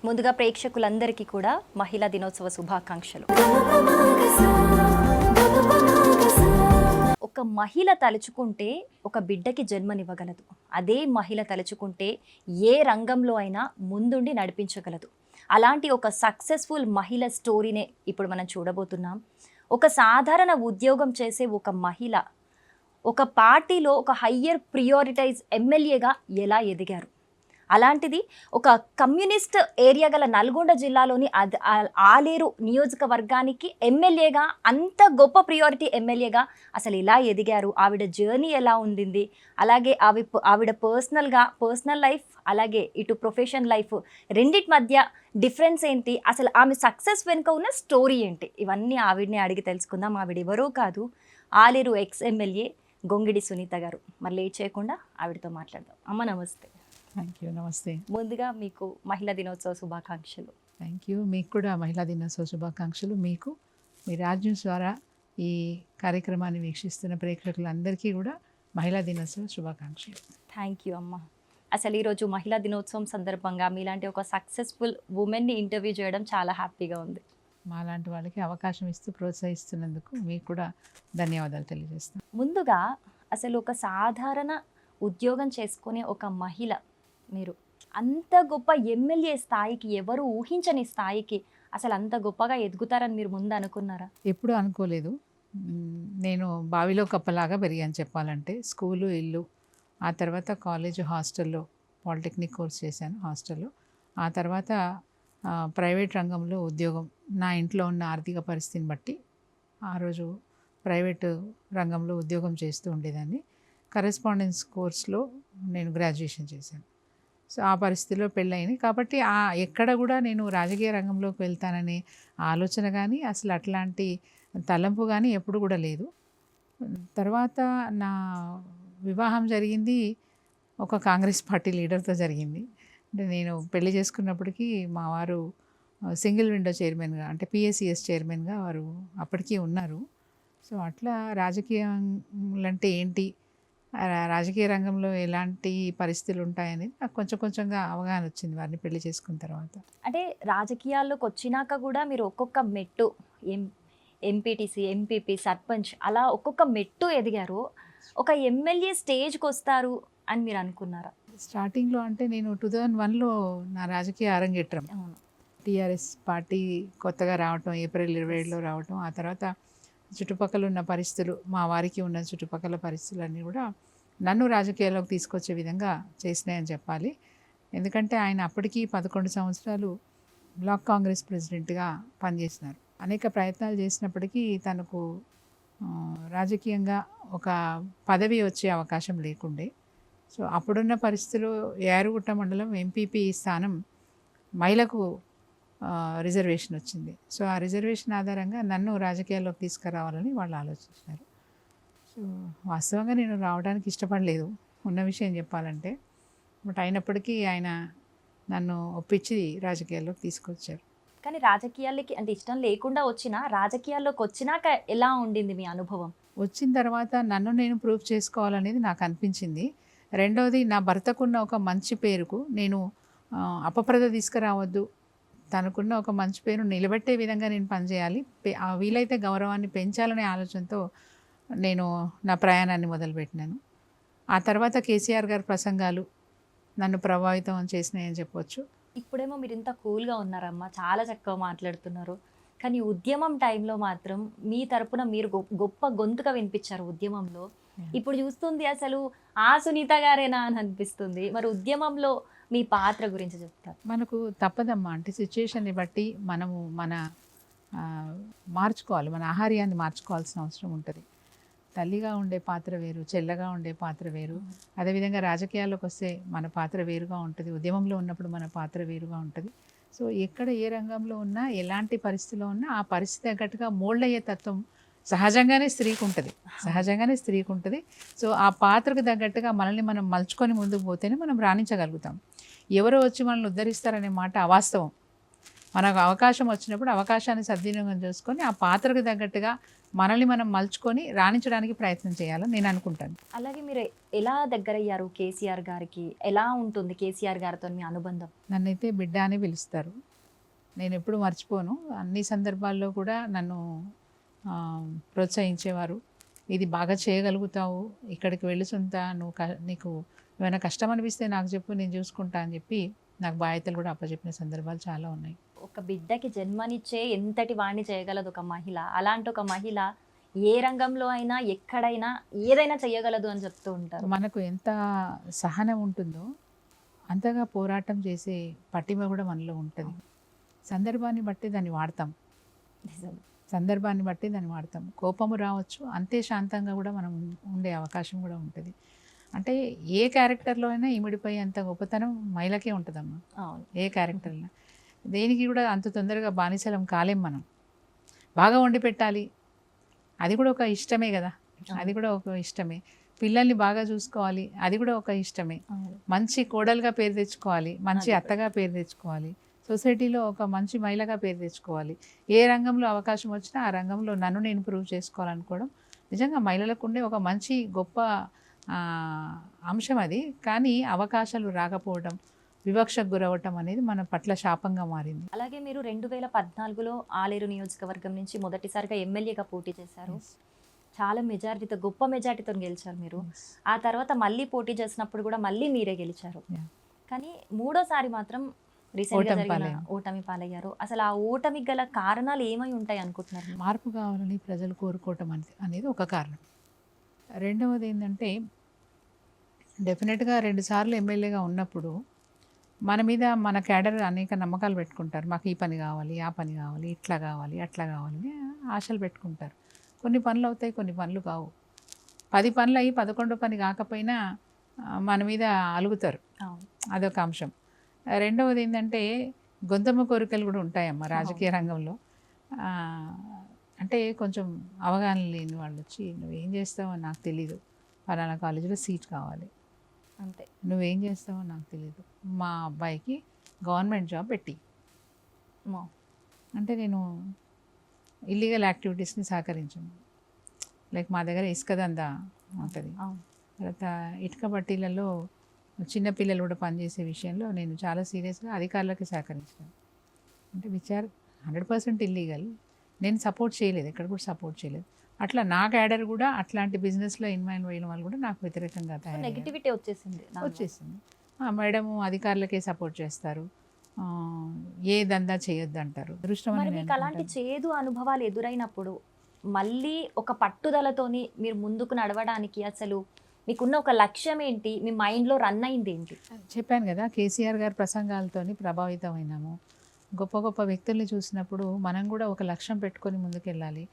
ముందుగా ప్రేక్షకులందరికీ కూడా మహిళా దినోత్సవ శుభాకాంక్షలు. ఒక మహిళ తలుచుకుంటే ఒక బిడ్డకి జన్మనివ్వగలదు. అదే మహిళ తలుచుకుంటే ఏ రంగంలో అయినా ముందుండి నడిపించగలదు. అలాంటి ఒక సక్సెస్ఫుల్ మహిళ స్టోరీనే ఇప్పుడు మనం చూడబోతున్నాం. ఒక సాధారణ ఉద్యోగం చేసే ఒక మహిళ ఒక పార్టీలో ఒక హయ్యర్ ప్రియారిటైజ్ ఎమ్మెల్యేగా ఎలా ఎదిగారు. అలాంటిది ఒక కమ్యూనిస్ట్ ఏరియా గల నల్గొండ జిల్లాలోని ఆలేరు నియోజకవర్గానికి ఎమ్మెల్యేగా, అంత గొప్ప ప్రియారిటీ ఎమ్మెల్యేగా అసలు ఎలా ఎదిగారు, ఆవిడ జర్నీ ఎలా ఉండింది, అలాగే ఆవిడ పర్సనల్ లైఫ్ అలాగే ఇటు ప్రొఫెషన్ లైఫ్ రెండిటి మధ్య డిఫరెన్స్ ఏంటి, అసలు ఆమె సక్సెస్ వెనుక ఉన్న స్టోరీ ఏంటి, ఇవన్నీ ఆవిడని అడిగి తెలుసుకుందాం. ఆవిడ ఎవరో కాదు, ఆలేరు ఎక్స్ ఎమ్మెల్యే గొంగిడి సునీత గారు. మరి లేట్ చేయకుండా ఆవిడతో మాట్లాడదాం. అమ్మ నమస్తే. Thank you. నమస్తే. ముందుగా మీకు మహిళా దినోత్సవ శుభాకాంక్షలు. Thank you. మీకు కూడా మహిళా దినోత్సవ శుభాకాంక్షలు. మీకు మీ రాజ్యం ద్వారా ఈ కార్యక్రమాన్ని వీక్షిస్తున్న ప్రేక్షకులందరికీ కూడా మహిళా దినోత్సవ శుభాకాంక్షలు. థ్యాంక్ యూ అమ్మ. అసలు ఈరోజు మహిళా దినోత్సవం సందర్భంగా మీలాంటి ఒక సక్సెస్ఫుల్ ఉమెన్ని ఇంటర్వ్యూ చేయడం చాలా హ్యాపీగా ఉంది. మాలాంటి వాళ్ళకి అవకాశం ఇస్తూ ప్రోత్సహిస్తున్నందుకు మీకు కూడా ధన్యవాదాలు తెలియజేస్తాను. ముందుగా అసలు ఒక సాధారణ ఉద్యోగం చేసుకునే ఒక మహిళ మీరు అంత గొప్ప ఎమ్మెల్యే స్థాయికి, ఎవరు ఊహించని స్థాయికి అసలు అంత గొప్పగా ఎదుగుతారని మీరు ముందు అనుకున్నారా? ఎప్పుడూ అనుకోలేదు. నేను బావిలో కప్పలాగా పెరిగాను చెప్పాలంటే. స్కూలు, ఇల్లు, ఆ తర్వాత కాలేజ్, హాస్టల్లో పాలిటెక్నిక్ కోర్స్ చేశాను హాస్టల్లో. ఆ తర్వాత ప్రైవేట్ రంగంలో ఉద్యోగం, నా ఇంట్లో ఉన్న ఆర్థిక పరిస్థితిని బట్టి ఆ రోజు ప్రైవేటు రంగంలో ఉద్యోగం చేస్తూ ఉండేదాన్ని. కరెస్పాండెన్స్ కోర్స్లో నేను గ్రాడ్యుయేషన్ చేశాను. సో ఆ పరిస్థితిలో పెళ్ళయింది. కాబట్టి ఎక్కడ కూడా నేను రాజకీయ రంగంలోకి వెళ్తాననే ఆలోచన కానీ అసలు అట్లాంటి తలంపు కానీ ఎప్పుడు కూడా లేదు. తర్వాత నా వివాహం జరిగింది ఒక కాంగ్రెస్ పార్టీ లీడర్తో జరిగింది. అంటే నేను పెళ్లి చేసుకున్నప్పటికీ మా వారు సింగిల్ విండో చైర్మన్గా, అంటే పిఎస్సిఎస్ చైర్మన్గా వారు అప్పటికీ ఉన్నారు. సో అట్లా రాజకీయాలు అంటే ఏంటి, రాజకీయ రంగంలో ఎలాంటి పరిస్థితులు ఉంటాయనేది నాకు కొంచెంగా అవగాహన వచ్చింది వారిని పెళ్లి చేసుకున్న తర్వాత. అంటే రాజకీయాల్లోకి వచ్చినాక కూడా మీరు ఒక్కొక్క మెట్టు, ఎంపీటీసీ, ఎంపీపీ, సర్పంచ్, అలా ఒక్కొక్క మెట్టు ఎదిగారు. ఒక ఎమ్మెల్యే స్టేజ్కి వస్తారు అని మీరు అనుకున్నారా? స్టార్టింగ్లో అంటే నేను 2001లో నా రాజకీయ అరంగేట్రం. టీఆర్ఎస్ పార్టీ కొత్తగా రావటం, ఏప్రిల్ 27లో రావటం, ఆ తర్వాత చుట్టుపక్కల ఉన్న పరిస్థితులు, మా వారికి ఉన్న చుట్టుపక్కల పరిస్థితులన్నీ కూడా నన్ను రాజకీయాల్లోకి తీసుకొచ్చే విధంగా చేసినాయని చెప్పాలి. ఎందుకంటే ఆయన అప్పటికి 11 సంవత్సరాలు బ్లాక్ కాంగ్రెస్ ప్రెసిడెంట్గా పనిచేసినారు. అనేక ప్రయత్నాలు చేసినప్పటికీ తనకు రాజకీయంగా ఒక పదవి వచ్చే అవకాశం లేకుండే. సో అప్పుడున్న పరిస్థితుల్లో యారుగుట్ట మండలం ఎంపీపీ స్థానం మహిళకు రిజర్వేషన్ వచ్చింది. సో ఆ రిజర్వేషన్ ఆధారంగా నన్ను రాజకీయాల్లోకి తీసుకురావాలని వాళ్ళు ఆలోచించారు. సో వాస్తవంగా నేను రావడానికి ఇష్టపడలేదు, ఉన్న విషయం చెప్పాలంటే. బట్ అయినప్పటికీ ఆయన నన్ను ఒప్పించి రాజకీయాల్లోకి తీసుకొచ్చారు. కానీ రాజకీయాలకి అంటే ఇష్టం లేకుండా వచ్చినా, రాజకీయాల్లోకి వచ్చినాక ఎలా ఉండింది మీ అనుభవం? వచ్చిన తర్వాత నన్ను నేను ప్రూవ్ చేసుకోవాలనేది నాకు అనిపించింది. రెండవది, నా భర్తకున్న ఒక మంచి పేరుకు నేను అపప్రద తీసుకురావద్దు, తనకున్న ఒక మంచి పేరు నిలబెట్టే విధంగా నేను పనిచేయాలి, వీలైతే గౌరవాన్ని పెంచాలనే ఆలోచనతో నేను నా ప్రయాణాన్ని మొదలుపెట్టినాను. ఆ తర్వాత కేసీఆర్ గారి ప్రసంగాలు నన్ను ప్రభావితం చేసినాయని చెప్పవచ్చు. ఇప్పుడేమో మీరు ఇంత కూల్గా ఉన్నారమ్మా, చాలా చక్కగా మాట్లాడుతున్నారు. కానీ ఉద్యమం టైంలో మాత్రం మీ తరపున మీరు గొప్ప గొంతుగా వినిపించారు ఉద్యమంలో. ఇప్పుడు చూస్తుంది అసలు ఆ సునీత గారేనా అని అనిపిస్తుంది. మరి ఉద్యమంలో మీ పాత్ర గురించి చెప్తారు? మనకు తప్పదమ్మా, అంటే సిచ్యుయేషన్ని బట్టి మనము మార్చుకోవాలి, మన ఆహార్యాన్ని మార్చుకోవాల్సిన అవసరం ఉంటుంది. తల్లిగా ఉండే పాత్ర వేరు, చెల్లగా ఉండే పాత్ర వేరు. అదేవిధంగా రాజకీయాల్లోకి వస్తే మన పాత్ర వేరుగా ఉంటుంది, ఉద్యమంలో ఉన్నప్పుడు మన పాత్ర వేరుగా ఉంటుంది. సో ఎక్కడ ఏ రంగంలో ఉన్నా, ఎలాంటి పరిస్థితిలో ఉన్నా ఆ పరిస్థితి తగ్గట్టుగా మోల్డ్ అయ్యే తత్వం సహజంగానే స్త్రీకి ఉంటుంది. సో ఆ పాత్రకు తగ్గట్టుగా మనల్ని మనం మలుచుకొని ముందుకు పోతేనే మనం రాణించగలుగుతాం. ఎవరో వచ్చి మనల్ని ఉద్ధరిస్తారనే మాట అవాస్తవం. మనకు అవకాశం వచ్చినప్పుడు అవకాశాన్ని సద్వినియోగం చేసుకొని ఆ పాత్రకు తగ్గట్టుగా మనల్ని మనం మలుచుకొని రాణించడానికి ప్రయత్నం చేయాలని నేను అనుకుంటాను. అలాగే మీరు ఎలా దగ్గరయ్యారు కేసీఆర్ గారికి? ఎలా ఉంటుంది కేసీఆర్ గారితో మీ అనుబంధం? నన్నైతే బిడ్డ అని పిలుస్తారు. నేను ఎప్పుడు మర్చిపోను. అన్ని సందర్భాల్లో కూడా నన్ను ప్రోత్సహించేవారు. ఇది బాగా చేయగలుగుతావు, ఇక్కడికి వెళ్ళి సొంత నీకు ఏమైనా కష్టం అనిపిస్తే నాకు చెప్పు, నేను చూసుకుంటా అని చెప్పి నాకు బాధ్యతలు కూడా అప్పచెప్పిన సందర్భాలు చాలా ఉన్నాయి. ఒక బిడ్డకి జన్మనిచ్చే ఎంతటి వాణ్ణి చేయగలదు ఒక మహిళ. అలాంటి ఒక మహిళ ఏ రంగంలో అయినా ఎక్కడైనా ఏదైనా చేయగలదు అని చెప్తూ ఉంటారు. మనకు ఎంత సహనం ఉంటుందో అంతగా పోరాటం చేసే పటిమ కూడా మనలో ఉంటుంది. సందర్భాన్ని బట్టి దాన్ని వాడతాం. సందర్భాన్ని బట్టి దాన్ని వాడతాం. కోపము రావచ్చు, అంతే శాంతంగా కూడా మనం ఉండే అవకాశం కూడా ఉంటుంది. అంటే ఏ క్యారెక్టర్లో అయినా ఇమిడిపోయే అంత గొప్పతనం మహిళకే ఉంటుందమ్మా. అవును, ఏ క్యారెక్టర్లో దేనికి కూడా అంత తొందరగా బానిసలం కాలేం మనం. బాగా వండి పెట్టాలి, అది కూడా ఒక ఇష్టమే కదా, అది కూడా ఒక ఇష్టమే. పిల్లల్ని బాగా చూసుకోవాలి, అది కూడా ఒక ఇష్టమే. మంచి కోడలుగా పేరు తెచ్చుకోవాలి, మంచి అత్తగా పేరు తెచ్చుకోవాలి, సొసైటీలో ఒక మంచి మహిళగా పేరు తెచ్చుకోవాలి. ఏ రంగంలో అవకాశం వచ్చినా ఆ రంగంలో నన్ను నేను ప్రూవ్ చేసుకోవాలనుకోవడం నిజంగా మహిళలకు ఉండే ఒక మంచి గొప్ప అంశం అది. కానీ అవకాశాలు రాకపోవడం, వివక్షకు గురవటం అనేది మన పట్ల శాపంగా మారింది. అలాగే మీరు 2014లో ఆలేరు నియోజకవర్గం నుంచి మొదటిసారిగా ఎమ్మెల్యేగా పోటీ చేశారు. చాలా మెజారిటీతో, గొప్ప మెజారిటీతో గెలిచారు మీరు. ఆ తర్వాత మళ్ళీ పోటీ చేసినప్పుడు కూడా మళ్ళీ మీరే గెలిచారు. కానీ మూడోసారి మాత్రం రీసెంట్గా జరిగిన ఓటమి పాలయ్యారు. అసలు ఆ ఓటమికి గల కారణాలు ఏమై ఉంటాయి అనుకుంటున్నారు? మార్పు కావాలని ప్రజలు కోరుకోవటం అనేది ఒక కారణం. రెండవది ఏంటంటే, డెఫినెట్గా 2 సార్లు ఎమ్మెల్యేగా ఉన్నప్పుడు మన మీద మన క్యాడర్ అనేక నమ్మకాలు పెట్టుకుంటారు. మాకు ఈ పని కావాలి, ఆ పని కావాలి, ఇట్లా కావాలి, అట్లా కావాలని ఆశలు పెట్టుకుంటారు. కొన్ని పనులు అవుతాయి, కొన్ని పనులు కావు. 10 పనులు అయ్యి 11వ పని కాకపోయినా మన మీద అలుగుతారు. అదొక అంశం. రెండవది ఏంటంటే, గొంతమ్మ కోరికలు కూడా ఉంటాయమ్మ రాజకీయ రంగంలో. అంటే కొంచెం అవగాహన లేని వాళ్ళు వచ్చి, నువ్వేం చేస్తావో నాకు తెలీదు, ఫలానా కాలేజీలో సీట్ కావాలి, అంతే, నువ్వేం చేస్తావో నాకు తెలీదు, మా అబ్బాయికి గవర్నమెంట్ జాబ్ పెట్టి. అంటే నేను ఇల్లీగల్ యాక్టివిటీస్ని సహకరించాను. లైక్ మా దగ్గర ఇసుక దందా ఉంటుంది. తర్వాత ఇటుక బట్టీలలో చిన్నపిల్లలు కూడా పనిచేసే విషయంలో నేను చాలా సీరియస్గా అధికారులకి సహకరించాను. అంటే విచ్ ఆర్ 100% ఇల్లీగల్. నేను సపోర్ట్ చేయలేదు, ఎక్కడ కూడా సపోర్ట్ చేయలేదు. అట్లా నా క్యాడర్ కూడా అట్లాంటి బిజినెస్లో ఇన్వాల్వ్ అయిన వాళ్ళు కూడా నాకు వ్యతిరేకంగా నెగిటివిటీ వచ్చేసింది. మేడం అధికారులకే సపోర్ట్ చేస్తారు, ఏ దందా చేయొద్దు అంటారు. మీకు అలాంటి చేదు అనుభవాలు ఎదురైనప్పుడు మళ్ళీ ఒక పట్టుదలతోని మీరు ముందుకు నడవడానికి అసలు మీకున్న ఒక లక్ష్యం ఏంటి? మీ మైండ్లో రన్ అయింది ఏంటి? చెప్పాను కదా, కేసీఆర్ గారి ప్రసంగాలతోని ప్రభావితమైనాము. గొప్ప గొప్ప వ్యక్తుల్ని చూసినప్పుడు మనం కూడా ఒక లక్ష్యం పెట్టుకొని ముందుకెళ్ళాలి.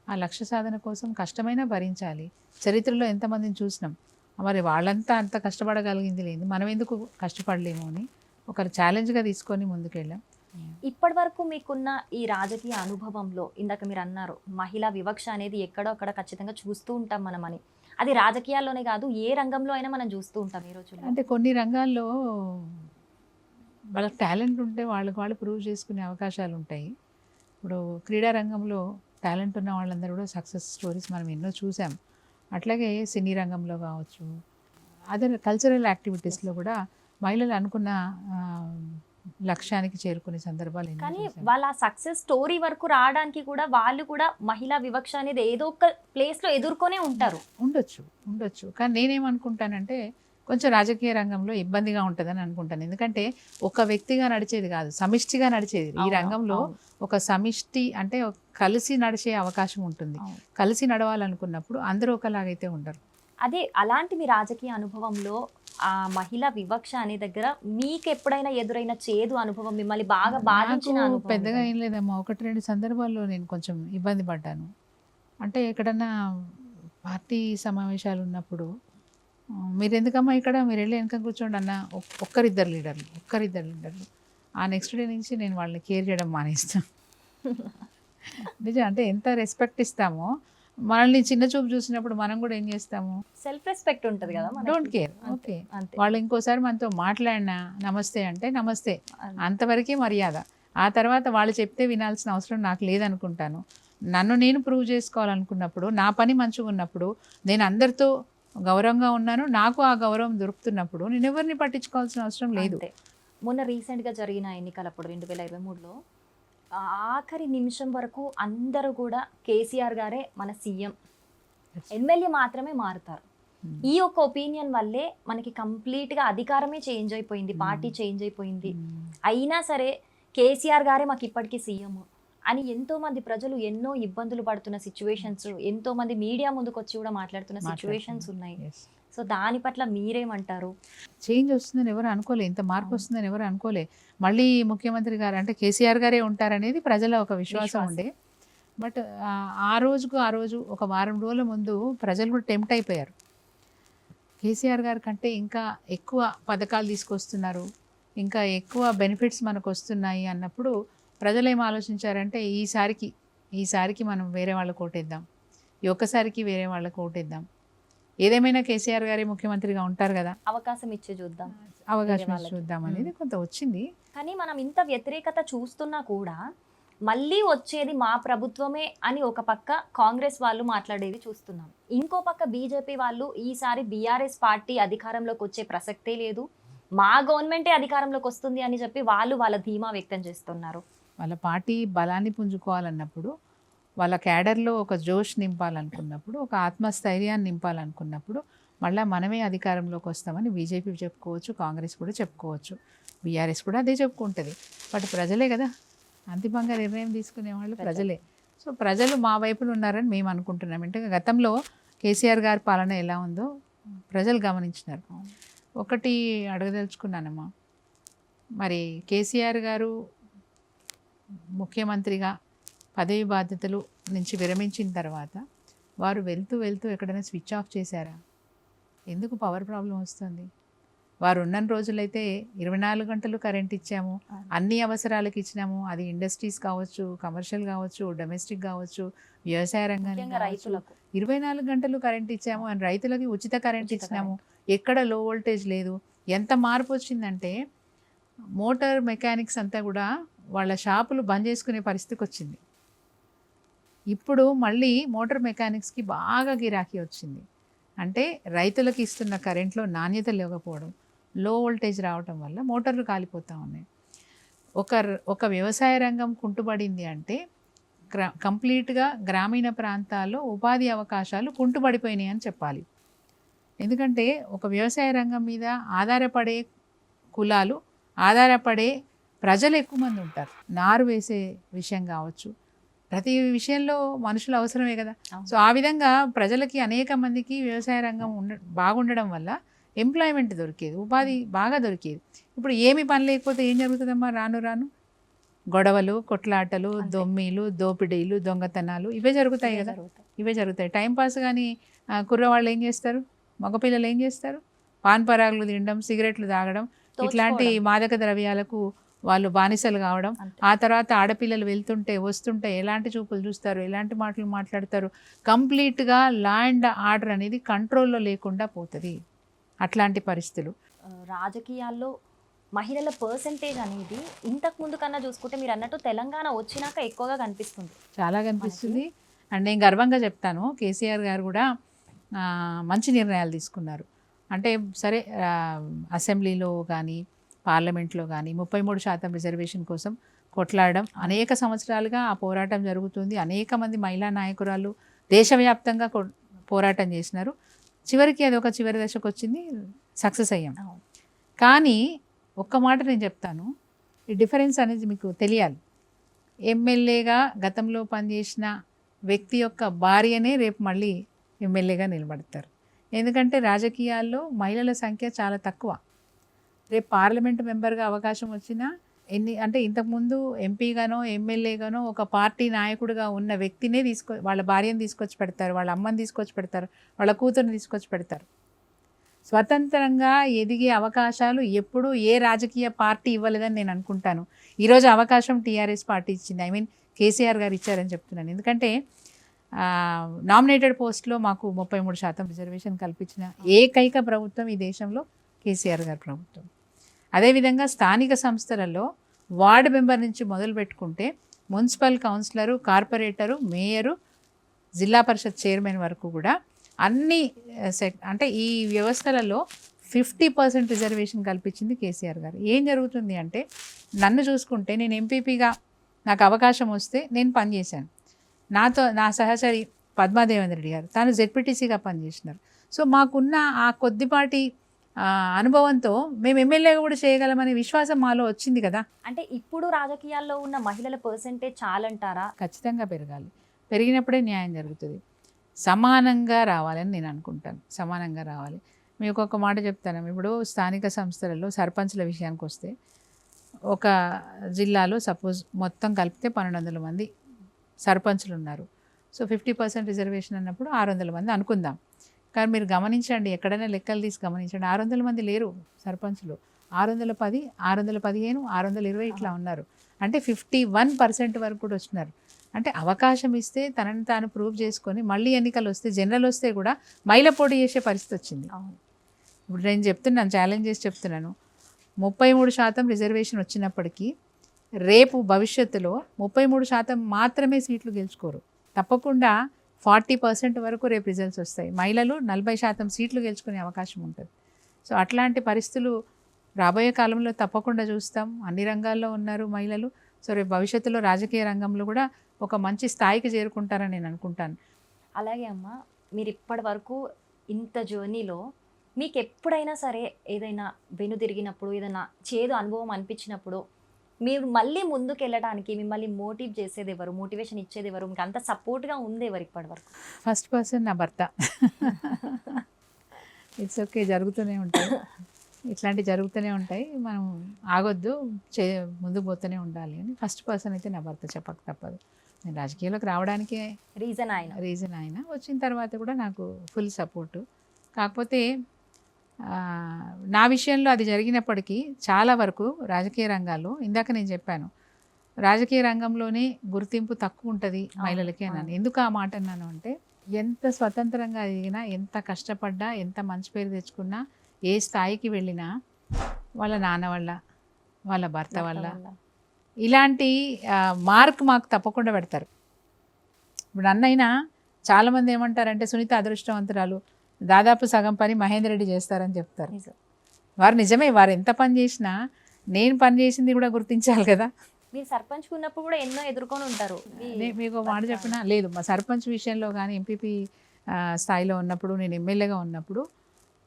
ఆ లక్ష్య సాధన కోసం కష్టమైనా భరించాలి. చరిత్రలో ఎంతమందిని చూసినాం, మరి వాళ్ళంతా అంత కష్టపడగలిగింది లేదు, మనం ఎందుకు కష్టపడలేము అని ఒక ఛాలెంజ్గా తీసుకొని ముందుకెళ్ళాం. ఇప్పటి వరకు మీకున్న ఈ రాజకీయ అనుభవంలో ఇందాక మీరు అన్నారు మహిళా వివక్ష అనేది ఎక్కడో అక్కడ ఖచ్చితంగా చూస్తూ ఉంటాం మనం అని. అది రాజకీయాల్లోనే కాదు, ఏ రంగంలో అయినా మనం చూస్తూ ఉంటాం ఈ రోజుల్లో. అంటే కొన్ని రంగాల్లో వాళ్ళకి టాలెంట్ ఉంటే వాళ్ళకి వాళ్ళు ప్రూవ్ చేసుకునే అవకాశాలు ఉంటాయి. ఇప్పుడు క్రీడా రంగంలో టాలెంట్ ఉన్న వాళ్ళందరూ కూడా సక్సెస్ స్టోరీస్ మనం ఎన్నో చూసాం. అట్లాగే సినీ రంగంలో కావచ్చు, అదర్ కల్చరల్ యాక్టివిటీస్లో కూడా మహిళలు అనుకున్న లక్ష్యానికి చేరుకునే సందర్భాలు. కానీ వాళ్ళ సక్సెస్ స్టోరీ వరకు రావడానికి కూడా వాళ్ళు కూడా మహిళా వివక్ష అనేది ఏదో ఒక ప్లేస్లో ఎదుర్కొనే ఉంటారు. ఉండొచ్చు. కానీ నేనేమనుకుంటానంటే, కొంచెం రాజకీయ రంగంలో ఇబ్బందిగా ఉంటుందని అనుకుంటాను. ఎందుకంటే ఒక వ్యక్తిగా నడిచేది కాదు, సమిష్టిగా నడిచేది. ఈ రంగంలో ఒక సమిష్టి అంటే కలిసి నడిచే అవకాశం ఉంటుంది. కలిసి నడవాలనుకున్నప్పుడు అందరూ ఒకలాగైతే ఉండరు. అదే అలాంటి మీ రాజకీయ అనుభవంలో ఆ మహిళా వివక్ష అనే దగ్గర మీకు ఎప్పుడైనా ఎదురైన చేదు అనుభవం, మిమ్మల్ని బాగా బాధించిన అనుభవం? పెద్దగా ఏం లేదమ్మా, 1-2 సందర్భాల్లో నేను కొంచెం ఇబ్బంది పడ్డాను. అంటే ఎక్కడన్నా పార్టీ సమావేశాలు ఉన్నప్పుడు, మీరు ఎందుకమ్మా ఇక్కడ, మీరు వెళ్ళి వెనక కూర్చోండి అన్న ఒక్కరిద్దరు లీడర్లు ఆ నెక్స్ట్ డే నుంచి నేను వాళ్ళని కేర్ చేయడం మానేస్తాను. నిజం, అంటే ఎంత రెస్పెక్ట్ ఇస్తామో, మనల్ని చిన్న చూపు చూసినప్పుడు మనం కూడా ఏం చేస్తాము, సెల్ఫ్ రెస్పెక్ట్ ఉంటుంది కదా, డోంట్ కేర్. ఓకే, వాళ్ళు ఇంకోసారి మనతో మాట్లాడినా నమస్తే అంటే నమస్తే, అంతవరకే మర్యాద. ఆ తర్వాత వాళ్ళు చెప్తే వినాల్సిన అవసరం నాకు లేదనుకుంటాను. నన్ను నేను ప్రూవ్ చేసుకోవాలనుకున్నప్పుడు, నా పని మంచిగా ఉన్నప్పుడు, నేను అందరితో గౌరవంగా ఉన్నాను, నాకు ఆ గౌరవం దొరుకుతున్నప్పుడు నేను ఎవరిని పట్టించుకోవాల్సిన అవసరం లేదు. అంతే. మొన్న రీసెంట్గా జరిగిన ఎన్నికలప్పుడు 2023లో ఆఖరి నిమిషం వరకు అందరూ కూడా కేసీఆర్ గారే మన సీఎం, ఎమ్మెల్యే మాత్రమే మారుతారు. ఈ ఒక ఒపీనియన్ వల్లే మనకి కంప్లీట్గా అధికారమే చేంజ్ అయిపోయింది, పార్టీ చేంజ్ అయిపోయింది. అయినా సరే కేసీఆర్ గారే మాకు ఇప్పటికీ సీఎం అని ఎంతో మంది ప్రజలు ఎన్నో ఇబ్బందులు పడుతున్న సిచ్యువేషన్స్, ఎంతో మంది మీడియా ముందుకు వచ్చి కూడా మాట్లాడుతున్న సిచ్యువేషన్స్ ఉన్నాయి. సో దాని పట్ల మీరేమంటారు? చేంజ్ వస్తుందని ఎవరు అనుకోలే, ఇంత మార్పు వస్తుందని ఎవరు అనుకోలే. మళ్ళీ ముఖ్యమంత్రి గారు అంటే కేసీఆర్ గారే ఉంటారనేది ప్రజల ఒక విశ్వాసం ఉండే. బట్ ఆ రోజు ఒక వారం రోజుల ముందు ప్రజలు కూడా టెంప్ట్ అయిపోయారు. కేసీఆర్ గారి కంటే ఇంకా ఎక్కువ పథకాలు తీసుకొస్తున్నారు, ఇంకా ఎక్కువ బెనిఫిట్స్ మనకు వస్తున్నాయి అన్నప్పుడు ప్రజలు ఏం ఆలోచించారంటే ఈసారికి మనం వేరే వాళ్ళకు ఓటేద్దాం, ఈ ఒక్కసారికి వేరే వాళ్ళకు ఓటేద్దాం, ఏదేమైనా కేసీఆర్ గారే ముఖ్యమంత్రిగా ఉంటారు కదా, అవకాశం ఇచ్చి చూద్దాం, చూద్దాం అనేది కొంత వచ్చింది. కానీ మనం ఇంత వ్యతిరేకత చూస్తున్నా కూడా మళ్ళీ వచ్చేది మా ప్రభుత్వమే అని ఒక పక్క కాంగ్రెస్ వాళ్ళు మాట్లాడేది చూస్తున్నాం. ఇంకో పక్క బీజేపీ వాళ్ళు ఈసారి బీఆర్ఎస్ పార్టీ అధికారంలోకి వచ్చే ప్రసక్తే లేదు, మా గవర్నమెంటే అధికారంలోకి వస్తుంది అని చెప్పి వాళ్ళ ధీమా వ్యక్తం చేస్తున్నారు. వాళ్ళ పార్టీ బలాన్ని పుంజుకోవాలన్నప్పుడు, వాళ్ళ క్యాడర్లో ఒక జోష్ నింపాలనుకున్నప్పుడు, ఒక ఆత్మస్థైర్యాన్ని నింపాలనుకున్నప్పుడు మళ్ళీ మనమే అధికారంలోకి వస్తామని బీజేపీ చెప్పుకోవచ్చు, కాంగ్రెస్ కూడా చెప్పుకోవచ్చు, బీఆర్ఎస్ కూడా అదే చెప్పుకుంటుంది. బట్ ప్రజలే కదా అంతిమంగా నిర్ణయం తీసుకునే వాళ్ళు, ప్రజలే. సో ప్రజలు మా వైపున ఉన్నారని మేము అనుకుంటున్నాం. అంటే గతంలో కేసీఆర్ గారి పాలన ఎలా ఉందో ప్రజలు గమనించినారు. ఒకటి అడగదలుచుకున్నానమ్మా, మరి కేసీఆర్ గారు ముఖ్యమంత్రిగా పదవి బాధ్యతలు నుంచి విరమించిన తర్వాత వారు వెళ్తూ ఎక్కడైనా స్విచ్ ఆఫ్ చేశారా? ఎందుకు పవర్ ప్రాబ్లం వస్తుంది? వారు ఉన్న రోజులైతే 24 గంటలు కరెంట్ ఇచ్చాము, అన్ని అవసరాలకు ఇచ్చినాము. అది ఇండస్ట్రీస్ కావచ్చు, కమర్షియల్ కావచ్చు, డొమెస్టిక్ కావచ్చు, వ్యవసాయ రంగానికి రైతులకు 24 గంటలు కరెంట్ ఇచ్చాము అని రైతులకి ఉచిత కరెంట్ ఇచ్చినాము. ఎక్కడ లో వోల్టేజ్ లేదు. ఎంత మార్పు వచ్చిందంటే మోటార్ మెకానిక్స్ అంతా కూడా వాళ్ళ షాపులు బంద్ చేసుకునే పరిస్థితికి వచ్చింది. ఇప్పుడు మళ్ళీ మోటార్ మెకానిక్స్కి బాగా గిరాకీ వచ్చింది. అంటే రైతులకు ఇస్తున్న కరెంట్లో నాణ్యత లేకపోవడం, లో వోల్టేజ్ రావటం వల్ల మోటార్లు కాలిపోతూ ఉన్నాయి. ఒక వ్యవసాయ రంగం కుంటుపడింది అంటే కంప్లీట్గా గ్రామీణ ప్రాంతాల్లో ఉపాధి అవకాశాలు కుంటుపడిపోయినాయి అని చెప్పాలి. ఎందుకంటే ఒక వ్యవసాయ రంగం మీద ఆధారపడే కులాలు, ఆధారపడే ప్రజలు ఎక్కువ మంది ఉంటారు. నారు వేసే విషయం కావచ్చు, ప్రతి విషయంలో మనుషులు అవసరమే కదా. సో ఆ విధంగా ప్రజలకి అనేక మందికి వ్యవసాయ రంగం బాగుండడం వల్ల ఎంప్లాయ్మెంట్ దొరికేది, ఉపాధి బాగా దొరికేది. ఇప్పుడు ఏమి పని లేకపోతే ఏం జరుగుతుందమ్మా? రాను గొడవలు, కొట్లాటలు, దొమ్మీలు, దోపిడీలు, దొంగతనాలు ఇవే జరుగుతాయి కదా. ఇవే జరుగుతాయి. టైంపాస్ కానీ కుర్రవాళ్ళు ఏం చేస్తారు, మగపిల్లలు ఏం చేస్తారు? పాన్ పరాగులు తినడం, సిగరెట్లు తాగడం, ఇట్లాంటి మాదక ద్రవ్యాలకు వాళ్ళు బానిసలు కావడం. ఆ తర్వాత ఆడపిల్లలు వెళ్తుంటే వస్తుంటే ఎలాంటి చూపులు చూస్తారు, ఎలాంటి మాటలు మాట్లాడతారు. కంప్లీట్గా లా అండ్ ఆర్డర్ అనేది కంట్రోల్లో లేకుండా పోతుంది. అట్లాంటి పరిస్థితులు. రాజకీయాల్లో మహిళల పర్సెంటేజ్ అనేది ఇంతకు ముందు కన్నా చూసుకుంటే మీరు అన్నట్టు తెలంగాణ వచ్చినాక ఎక్కువగా కనిపిస్తుంది, చాలా కనిపిస్తుంది. అండ్ నేను గర్వంగా చెప్తాను, కేసీఆర్ గారు కూడా మంచి నిర్ణయాలు తీసుకున్నారు. అంటే సరే అసెంబ్లీలో కానీ పార్లమెంట్లో కానీ 33% రిజర్వేషన్ కోసం కొట్లాడడం అనేక సంవత్సరాలుగా ఆ పోరాటం జరుగుతుంది. అనేక మంది మహిళా నాయకురాలు దేశవ్యాప్తంగా పోరాటం చేసినారు. చివరికి అది ఒక చివరి దశకు వచ్చింది, సక్సెస్ అయ్యాం. కానీ ఒక్క మాట నేను చెప్తాను, ఈ డిఫరెన్స్ అనేది మీకు తెలియాలి. ఎమ్మెల్యేగా గతంలో పనిచేసిన వ్యక్తి యొక్క భార్యనే రేపు మళ్ళీ ఎమ్మెల్యేగా నిలబడతారు. ఎందుకంటే రాజకీయాల్లో మహిళల సంఖ్య చాలా తక్కువ. రేపు పార్లమెంట్ మెంబర్గా అవకాశం వచ్చినా అంటే ఇంతకుముందు ఎంపీగానో ఎమ్మెల్యేగానో ఒక పార్టీ నాయకుడిగా ఉన్న వ్యక్తినే వాళ్ళ భార్యను తీసుకొచ్చి పెడతారు, వాళ్ళ అమ్మని తీసుకొచ్చి పెడతారు, వాళ్ళ కూతురుని తీసుకొచ్చి పెడతారు. స్వతంత్రంగా ఎదిగే అవకాశాలు ఎప్పుడూ ఏ రాజకీయ పార్టీ ఇవ్వలేదని నేను అనుకుంటాను. ఈరోజు అవకాశం టీఆర్ఎస్ పార్టీ ఇచ్చింది, కేసీఆర్ గారు ఇచ్చారని చెప్తున్నాను. ఎందుకంటే నామినేటెడ్ పోస్ట్లో మాకు 33% రిజర్వేషన్ కల్పించిన ఏకైక ప్రభుత్వం ఈ దేశంలో కేసీఆర్ గారి ప్రభుత్వం. అదేవిధంగా స్థానిక సంస్థలలో వార్డు మెంబర్ నుంచి మొదలు పెట్టుకుంటే మున్సిపల్ కౌన్సిలరు, కార్పొరేటరు, మేయరు, జిల్లా పరిషత్ చైర్మన్ వరకు కూడా అన్ని అంటే ఈ వ్యవస్థలలో 50% రిజర్వేషన్ కల్పించింది కేసీఆర్ గారు. ఏం జరుగుతుంది అంటే నన్ను చూసుకుంటే నేను ఎంపీపీగా నాకు అవకాశం వస్తే నేను పనిచేశాను. నా సహచరి పద్మాదేవేంద్ర రెడ్డి గారు తాను జెడ్పీటీసీగా పనిచేసినారు. సో మాకున్న ఆ కొద్దిపాటి అనుభవంతో మేము ఎమ్మెల్యేగా కూడా చేయగలమనే విశ్వాసం మాలో వచ్చింది కదా. అంటే ఇప్పుడు రాజకీయాల్లో ఉన్న మహిళల పర్సెంటేజ్ చాలంటారా? ఖచ్చితంగా పెరగాలి. పెరిగినప్పుడే న్యాయం జరుగుతుంది. సమానంగా రావాలని నేను అనుకుంటాను. సమానంగా రావాలి. మీకు ఒక మాట చెప్తాను. ఇప్పుడు స్థానిక సంస్థలలో సర్పంచ్ల విషయానికి వస్తే ఒక జిల్లాలో సపోజ్ మొత్తం కలిపితే 1200 మంది సర్పంచ్లు ఉన్నారు. సో 50% రిజర్వేషన్ అన్నప్పుడు 600 మంది అనుకుందాం. కానీ మీరు గమనించండి, ఎక్కడైనా లెక్కలు తీసి గమనించండి, 600 మంది లేరు సర్పంచ్లు. 610, 615, 620 ఇట్లా ఉన్నారు. అంటే 51% వరకు కూడా వచ్చినారు. అంటే అవకాశం ఇస్తే తనని తాను ప్రూవ్ చేసుకొని మళ్ళీ ఎన్నికలు వస్తే, జనరల్ వస్తే కూడా మహిళ పోటీ చేసే పరిస్థితి వచ్చింది. ఇప్పుడు నేను చెప్తున్నాను, ఛాలెంజ్ చేసి చెప్తున్నాను, 33% రిజర్వేషన్ వచ్చినప్పటికీ రేపు భవిష్యత్తులో 33% మాత్రమే సీట్లు గెలుచుకోరు. తప్పకుండా 40% వరకు రేపు రిజల్ట్స్ వస్తాయి. మహిళలు 40% సీట్లు గెలుచుకునే అవకాశం ఉంటుంది. సో అట్లాంటి పరిస్థితులు రాబోయే కాలంలో తప్పకుండా చూస్తాం. అన్ని రంగాల్లో ఉన్నారు మహిళలు. సో రేపు భవిష్యత్తులో రాజకీయ రంగంలో కూడా ఒక మంచి స్థాయికి చేరుకుంటారని నేను అనుకుంటాను. అలాగే అమ్మ, మీరు ఇప్పటి వరకు ఇంత జర్నీలో మీకు ఎప్పుడైనా సరే ఏదైనా వెనుదిరిగినప్పుడు, ఏదైనా చేదు అనుభవం అనిపించినప్పుడు మీరు మళ్ళీ ముందుకు వెళ్ళడానికి మిమ్మల్ని మోటివ్ చేసేది ఎవరు, మోటివేషన్ ఇచ్చేది ఎవరు, మీకు అంత సపోర్ట్గా ఉంది ఎవరు ఇప్పటి వరకు? ఫస్ట్ పర్సన్ నా భర్త. ఇట్స్ ఓకే, జరుగుతూనే ఉంటాయి, ఇట్లాంటివి జరుగుతూనే ఉంటాయి, మనం ఆగొద్దు, ముందుకు పోతూనే ఉండాలి అని ఫస్ట్ పర్సన్ అయితే నా భర్త, చెప్పక తప్పదు. నేను రాజకీయాల్లోకి రావడానికి రీజన్ ఆయన వచ్చిన తర్వాత కూడా నాకు ఫుల్ సపోర్టు. కాకపోతే నా విషయంలో అది జరిగినప్పటికీ చాలా వరకు రాజకీయ రంగాల్లో, ఇందాక నేను చెప్పాను, రాజకీయ రంగంలోనే గుర్తింపు తక్కువ ఉంటుంది మహిళలకి అన్నాను. ఎందుకు ఆ మాట అన్నాను అంటే, ఎంత స్వతంత్రంగా ఎదిగినా, ఎంత కష్టపడ్డా, ఎంత మంచి పేరు తెచ్చుకున్నా, ఏ స్థాయికి వెళ్ళినా వాళ్ళ నాన్న వల్ల, వాళ్ళ భర్త వల్ల ఇలాంటి మార్క్ మాకు తప్పకుండా పెడతారు. ఇప్పుడు అన్నైనా చాలామంది ఏమంటారంటే, సునీత అదృష్టవంతురాలు, దాదాపు సగం పని మహేందర్ రెడ్డి చేస్తారని చెప్తారు. వారు నిజమే, వారు ఎంత పని చేసినా నేను పని చేసింది కూడా గుర్తించాలి కదా. మీరు సర్పంచ్ ఉన్నప్పుడు కూడా ఎన్నో ఎదుర్కొని ఉంటారు. మీకు మాట చెప్పినా లేదు, మా సర్పంచ్ విషయంలో కానీ ఎంపీపీ స్థాయిలో ఉన్నప్పుడు, నేను ఎమ్మెల్యేగా ఉన్నప్పుడు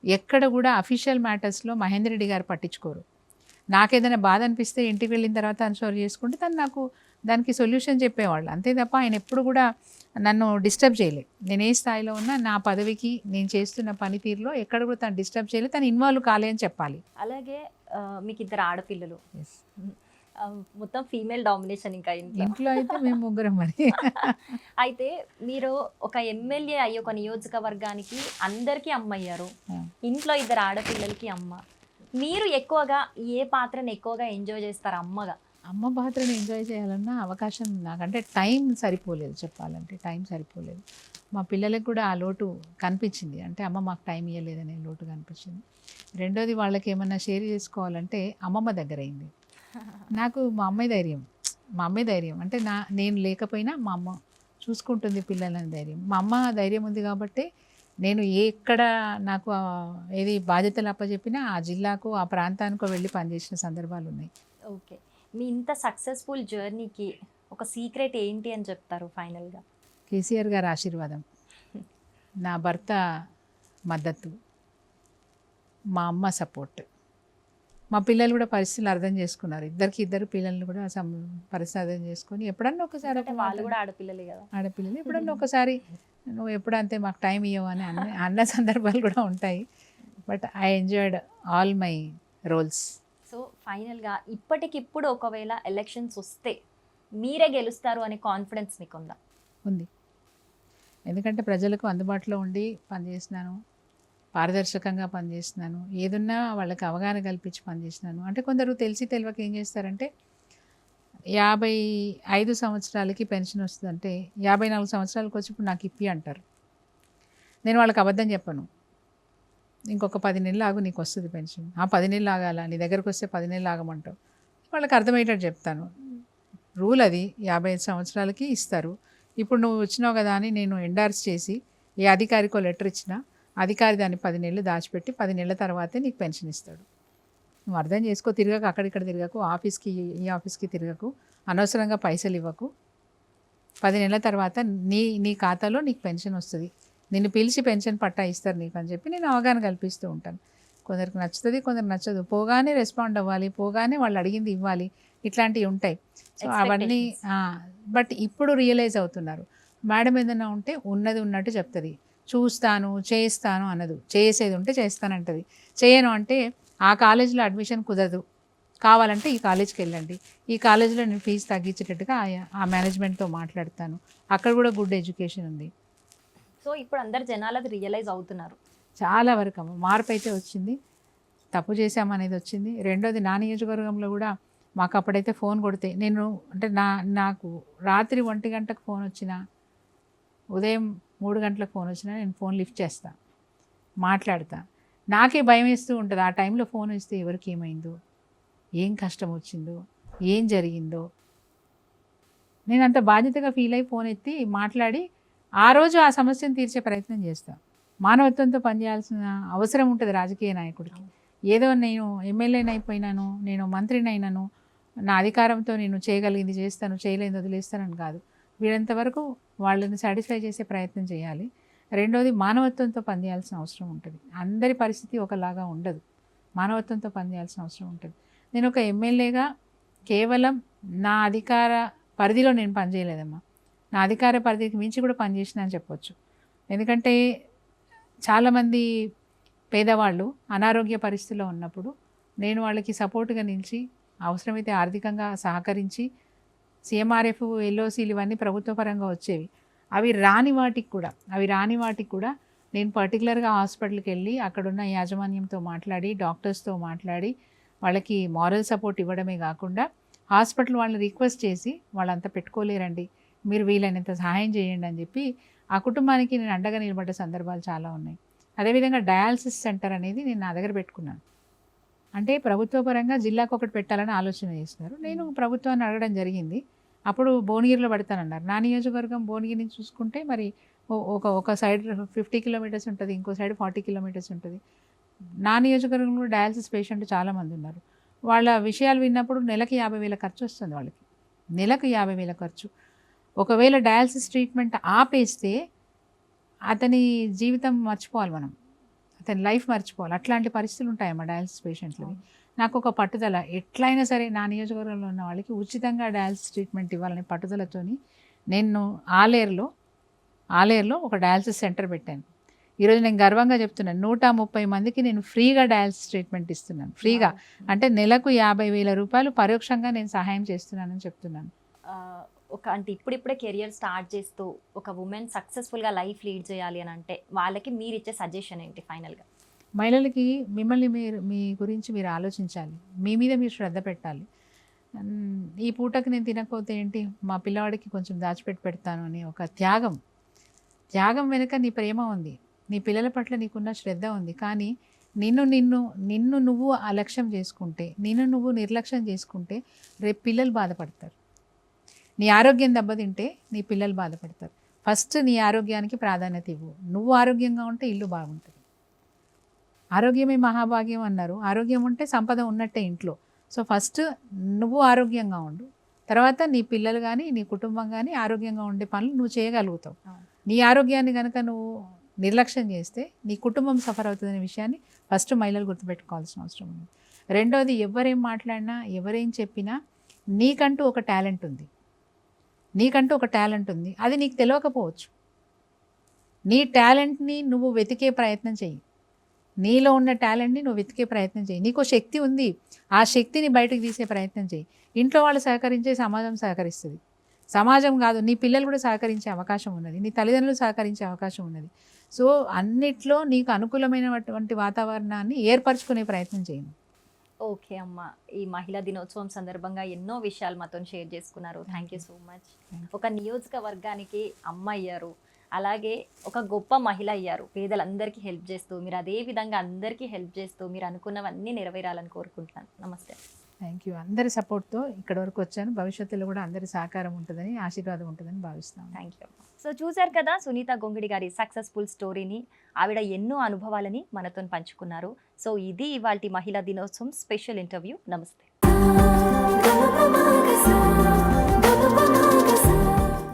ఎక్కడ కూడా అఫీషియల్ మ్యాటర్స్లో మహేందర్ రెడ్డి గారు పట్టించుకోరు. నాకేదైనా బాధ అనిపిస్తే ఇంటికి వెళ్ళిన తర్వాత అన్షోర్ చేసుకుంటే తను నాకు దానికి సొల్యూషన్ చెప్పేవాళ్ళు. అంతే తప్ప ఆయన ఎప్పుడు కూడా నన్ను డిస్టర్బ్ చేయలేదు. నేను ఏ స్థాయిలో ఉన్నా నా పదవికి, నేను చేస్తున్న పనితీరులో ఎక్కడ కూడా తను డిస్టర్బ్ చేయలేదు, తను ఇన్వాల్వ్ కాలే అని చెప్పాలి. అలాగే మీకు 2 ఆడపిల్లలు, మొత్తం ఫీమేల్ డామినేషన్ ఇంకా ఇంట్లో అయితే మేము ముగ్గురం మరి. అయితే మీరు ఒక ఎమ్మెల్యే అయ్యి ఒక నియోజకవర్గానికి అందరికీ అమ్మ అయ్యారు, ఇంట్లో 2 ఆడపిల్లలకి అమ్మ. మీరు ఎక్కువగా ఏ పాత్రను ఎక్కువగా ఎంజాయ్ చేస్తారు అమ్మగా? అమ్మ పాత్రను ఎంజాయ్ చేయాలన్నా అవకాశం నాకంటే టైం సరిపోలేదు, చెప్పాలంటే టైం సరిపోలేదు. మా పిల్లలకు కూడా ఆ లోటు కనిపించింది. అంటే అమ్మ మాకు టైం ఇవ్వలేదనే లోటు కనిపించింది. రెండోది, వాళ్ళకి ఏమన్నా షేర్ చేసుకోవాలంటే అమ్మమ్మ దగ్గర అయింది. నాకు మా అమ్మాయి ధైర్యం అంటే నేను లేకపోయినా మా అమ్మ చూసుకుంటుంది పిల్లలని ధైర్యం. మా అమ్మ ధైర్యం ఉంది కాబట్టి నేను ఎక్కడ నాకు ఏది బాధ్యతలు అప్పచెప్పినా ఆ జిల్లాకు, ఆ ప్రాంతానికో వెళ్ళి పనిచేసిన సందర్భాలు ఉన్నాయి. ఓకే, మీ ఇంత సక్సెస్ఫుల్ జర్నీకి ఒక సీక్రెట్ ఏంటి అని చెప్తారు ఫైనల్గా? కేసీఆర్ గారి ఆశీర్వాదం, నా భర్త మద్దతు, మా అమ్మ సపోర్ట్, మా పిల్లలు కూడా పరిస్థితులు అర్థం చేసుకున్నారు. ఇద్దరు పిల్లల్ని కూడా పరిస్థితి అర్థం చేసుకొని ఎప్పుడన్నా ఒకసారి, వాళ్ళు కూడా ఆడపిల్లలే కదా, ఆడపిల్లలు ఎప్పుడన్నా ఒకసారి నువ్వు ఎప్పుడంతే మాకు టైం ఇవ్వవు అని అన్న సందర్భాలు కూడా ఉంటాయి. But I enjoyed all my roles. So ఫైనల్గా ఇప్పటికిప్పుడు ఒకవేళ ఎలక్షన్స్ వస్తే మీరే గెలుస్తారు అనే కాన్ఫిడెన్స్ మీకు ఉందా? ఉంది. ఎందుకంటే ప్రజలకు అందుబాటులో ఉండి పనిచేసినాను, పారదర్శకంగా పనిచేస్తున్నాను, ఏదున్నా వాళ్ళకి అవగాహన కల్పించి పనిచేసినాను. అంటే కొందరు తెలిసి తెలియక ఏం చేస్తారంటే 55 సంవత్సరాలకి పెన్షన్ వస్తుందంటే 54 సంవత్సరాలకు వచ్చి ఇప్పుడు నాకు ఇప్పి అంటారు. నేను వాళ్ళకి అబద్ధం చెప్పను, ఇంకొక 10 నెలలు ఆగు నీకు వస్తుంది పెన్షన్. 10 నెలలు ఆగాల, నీ దగ్గరకు వస్తే 10 నెలలు ఆగమంటావు. వాళ్ళకి అర్థమయ్యేటట్టు చెప్తాను. రూల్ అది 55 సంవత్సరాలకి ఇస్తారు. ఇప్పుడు నువ్వు వచ్చినావు కదా అని నేను ఎండార్స్ చేసి ఏ అధికారికో లెటర్ ఇచ్చినా అధికారి దాన్ని 10 నెలలు దాచిపెట్టి 10 నెలల తర్వాతే నీకు పెన్షన్ ఇస్తాడు. నువ్వు అర్థం చేసుకో, తిరగక అక్కడిక్కడ తిరగకు, ఆఫీస్కి ఈ ఆఫీస్కి తిరగకు, అనవసరంగా పైసలు ఇవ్వకు. 10 నెలల తర్వాత నీ ఖాతాలో నీకు పెన్షన్ వస్తుంది, నిన్ను పిలిచి పెన్షన్ పట్టా ఇస్తారు నీకు అని చెప్పి నేను అవగాహన కల్పిస్తూ ఉంటాను. కొందరికి నచ్చుతుంది, కొందరికి నచ్చదు. పోగానే రెస్పాండ్ అవ్వాలి, పోగానే వాళ్ళు అడిగింది ఇవ్వాలి, ఇట్లాంటివి ఉంటాయి. సో అవన్నీ బట్ ఇప్పుడు రియలైజ్ అవుతున్నారు. మేడం ఏదైనా ఉంటే ఉన్నది ఉన్నట్టు చెప్తుంది, చూస్తాను చేస్తాను అనదు, చేసేది ఉంటే చేస్తానంటది. చేయను అంటే ఆ కాలేజీలో అడ్మిషన్ కుదరదు, కావాలంటే ఈ కాలేజ్కి వెళ్ళండి, ఈ కాలేజీలో నేను ఫీజు తగ్గించేటట్టుగా ఆ మేనేజ్మెంట్తో మాట్లాడతాను, అక్కడ కూడా గుడ్ ఎడ్యుకేషన్ ఉంది. సో ఇప్పుడు అందరు జనాలు అది రియలైజ్ అవుతున్నారు. చాలా వరకు మార్పు అయితే వచ్చింది, తప్పు చేశామనేది వచ్చింది. రెండోది నా నియోజకవర్గంలో కూడా మాకు అప్పుడైతే ఫోన్ కొడితే నేను అంటే నాకు రాత్రి 1 గంటకు ఫోన్ వచ్చినా, ఉదయం 3 గంటలకు ఫోన్ వచ్చినా నేను ఫోన్ లిఫ్ట్ చేస్తా, మాట్లాడతా. నాకే భయం వేస్తూ ఉంటుంది ఆ టైంలో ఫోన్ ఇస్తే ఎవరికి ఏమైందో, ఏం కష్టం వచ్చిందో, ఏం జరిగిందో. నేను అంత బాధ్యతగా ఫీల్ అయి ఫోన్ ఎత్తి మాట్లాడి ఆ రోజు ఆ సమస్యను తీర్చే ప్రయత్నం చేస్తాను. మానవత్వంతో పనిచేయాల్సిన అవసరం ఉంటుంది రాజకీయ నాయకుడికి. ఏదో నేను ఎమ్మెల్యేని అయిపోయినాను, నేను మంత్రిని అయినాను, నా అధికారంతో నేను చేయగలిగింది చేస్తాను, చేయలేని వదిలేస్తానని కాదు. వీళ్ళంతవరకు వాళ్ళని సాటిస్ఫై చేసే ప్రయత్నం చేయాలి. రెండోది మానవత్వంతో పనిచేయాల్సిన అవసరం ఉంటుంది. అందరి పరిస్థితి ఒకలాగా ఉండదు, మానవత్వంతో పనిచేయాల్సిన అవసరం ఉంటుంది. నేను ఒక ఎమ్మెల్యేగా కేవలం నా అధికార పరిధిలో నేను పనిచేయలేదమ్మా, నా అధికార పరిధికి మించి కూడా పనిచేసిన అని చెప్పొచ్చు. ఎందుకంటే చాలామంది పేదవాళ్ళు అనారోగ్య పరిస్థితుల్లో ఉన్నప్పుడు నేను వాళ్ళకి సపోర్ట్గా నిలిచి అవసరమైతే ఆర్థికంగా సహకరించి సీఎంఆర్ఎఫ్ ఎల్ఓసీలు ఇవన్నీ ప్రభుత్వ పరంగా వచ్చేవి. అవి రాని వాటికి కూడా నేను పర్టికులర్గా హాస్పిటల్కి వెళ్ళి అక్కడున్న యాజమాన్యంతో మాట్లాడి, డాక్టర్స్తో మాట్లాడి వాళ్ళకి మారల్ సపోర్ట్ ఇవ్వడమే కాకుండా హాస్పిటల్ వాళ్ళని రిక్వెస్ట్ చేసి వాళ్ళంతా పెట్టుకోలేరండి, మీరు వీలైనంత సహాయం చేయండి అని చెప్పి ఆ కుటుంబానికి నేను అండగా నిలబడ్డ సందర్భాలు చాలా ఉన్నాయి. అదేవిధంగా డయాలసిస్ సెంటర్ అనేది నేను నా దగ్గర పెట్టుకున్నాను. అంటే ప్రభుత్వ పరంగా జిల్లాకు ఒకటి పెట్టాలని ఆలోచన చేస్తున్నారు. నేను ప్రభుత్వాన్ని అడగడం జరిగింది. అప్పుడు భువనగిరిలో పెడతానన్నారు. నా నియోజకవర్గం భువనగిరి నుంచి చూసుకుంటే మరి ఒక సైడ్ 50 కిలోమీటర్స్ ఉంటుంది, ఇంకో సైడ్ 40 కిలోమీటర్స్ ఉంటుంది. నా నియోజకవర్గంలో డయాలసిస్ పేషెంట్ చాలామంది ఉన్నారు. వాళ్ళ విషయాలు విన్నప్పుడు నెలకి 50,000 ఖర్చు వస్తుంది వాళ్ళకి, నెలకు 50,000 ఖర్చు. ఒకవేళ డయాలసిస్ ట్రీట్మెంట్ ఆపేస్తే అతని జీవితం మర్చిపోవాలి, మనం అతని లైఫ్ మర్చిపోవాలి. అట్లాంటి పరిస్థితులు ఉంటాయమ్మా డయాలసిస్ పేషెంట్లు. నాకు ఒక పట్టుదల, ఎట్లయినా సరే నా నియోజకవర్గంలో ఉన్న వాళ్ళకి ఉచితంగా డయాలసిస్ ట్రీట్మెంట్ ఇవ్వాలనే పట్టుదలతోని నేను ఆలేరులో ఒక డయాలసిస్ సెంటర్ పెట్టాను. ఈరోజు నేను గర్వంగా చెప్తున్నాను, 130 మందికి నేను ఫ్రీగా డయాలసిస్ ట్రీట్మెంట్ ఇస్తున్నాను. ఫ్రీగా అంటే నెలకు 50,000 రూపాయలు పరోక్షంగా నేను సహాయం చేస్తున్నానని చెప్తున్నాను. అంటే ఇప్పుడిప్పుడే కెరియర్ స్టార్ట్ చేస్తూ ఒక ఉమెన్ సక్సెస్ఫుల్గా లైఫ్ లీడ్ చేయాలి అని అంటే వాళ్ళకి మీరు ఇచ్చే సజెషన్ ఏంటి ఫైనల్గా? మహిళలకి మిమ్మల్ని మీ గురించి మీరు ఆలోచించాలి, మీ మీద మీరు శ్రద్ధ పెట్టాలి. ఈ పూటకి నేను తినకపోతే ఏంటి, మా పిల్లవాడికి కొంచెం దాచిపెట్టి పెడతాను అని ఒక త్యాగం వెనుక నీ ప్రేమ ఉంది, నీ పిల్లల పట్ల నీకున్న శ్రద్ధ ఉంది. కానీ నిన్ను నువ్వు అలక్ష్యం చేసుకుంటే, నిన్ను నువ్వు నిర్లక్ష్యం చేసుకుంటే రేపు పిల్లలు బాధపడతారు. నీ ఆరోగ్యం దెబ్బతింటే నీ పిల్లలు బాధపడతారు. ఫస్ట్ నీ ఆరోగ్యానికి ప్రాధాన్యత ఇవ్వు. నువ్వు ఆరోగ్యంగా ఉంటే ఇల్లు బాగుంటుంది. ఆరోగ్యమే మహాభాగ్యం అన్నారు. ఆరోగ్యం ఉంటే సంపద ఉన్నట్టే ఇంట్లో. సో ఫస్ట్ నువ్వు ఆరోగ్యంగా ఉండు, తర్వాత నీ పిల్లలు కానీ నీ కుటుంబం కానీ ఆరోగ్యంగా ఉండే పనులు నువ్వు చేయగలుగుతావు. నీ ఆరోగ్యాన్ని కనుక నువ్వు నిర్లక్ష్యం చేస్తే నీ కుటుంబం సఫర్ అవుతుందనే విషయాన్ని ఫస్ట్ మహిళలు గుర్తుపెట్టుకోవాల్సిన అవసరం ఉంది. రెండోది, ఎవరేం మాట్లాడినా ఎవరేం చెప్పినా నీకంటూ ఒక టాలెంట్ ఉంది, అది నీకు తెలియకపోవచ్చు. నీ టాలెంట్ని నువ్వు వెతికే ప్రయత్నం చెయ్యి, నీలో ఉన్న టాలెంట్ని నువ్వు వెతికే ప్రయత్నం చేయి. నీకు శక్తి ఉంది, ఆ శక్తిని బయటకు తీసే ప్రయత్నం చేయి. ఇంట్లో వాళ్ళు సహకరించే సమాజం సహకరిస్తుంది, సమాజం కాదు నీ పిల్లలు కూడా సహకరించే అవకాశం ఉన్నది, నీ తల్లిదండ్రులు సహకరించే అవకాశం ఉన్నది. సో అన్నిట్లో నీకు అనుకూలమైనటువంటి వాతావరణాన్ని ఏర్పరచుకునే ప్రయత్నం చేయండి. ఓకే అమ్మ, ఈ మహిళా దినోత్సవం సందర్భంగా ఎన్నో విషయాలు మాతో షేర్ చేసుకున్నారు. Thank you so much. ఒక నియోజకవర్గానికి అమ్మ అయ్యారు, అలాగే ఒక గొప్ప మహిళ అయ్యారు. పేదలందరికీ హెల్ప్ చేస్తూ, మీరు అదే విధంగా అందరికీ హెల్ప్ చేస్తూ మీరు అనుకున్నవన్నీ నెరవేరాలని కోరుకుంటున్నాను. నమస్తే. Thank you. అందరి సపోర్ట్తో ఇక్కడ వరకు వచ్చాను. భవిష్యత్తులో కూడా అందరి సహకారం ఉంటుందని, ఆశీర్వాదం ఉంటుందని భావిస్తాను. Thank you. సో చూశారు కదా సునీత గొంగిడి గారి సక్సెస్ఫుల్ స్టోరీని. ఆవిడ ఎన్నో అనుభవాలని మనతో పంచుకున్నారు. సో ఇది ఇవాల్టి మహిళా దినోత్సవం స్పెషల్ ఇంటర్వ్యూ. నమస్తే.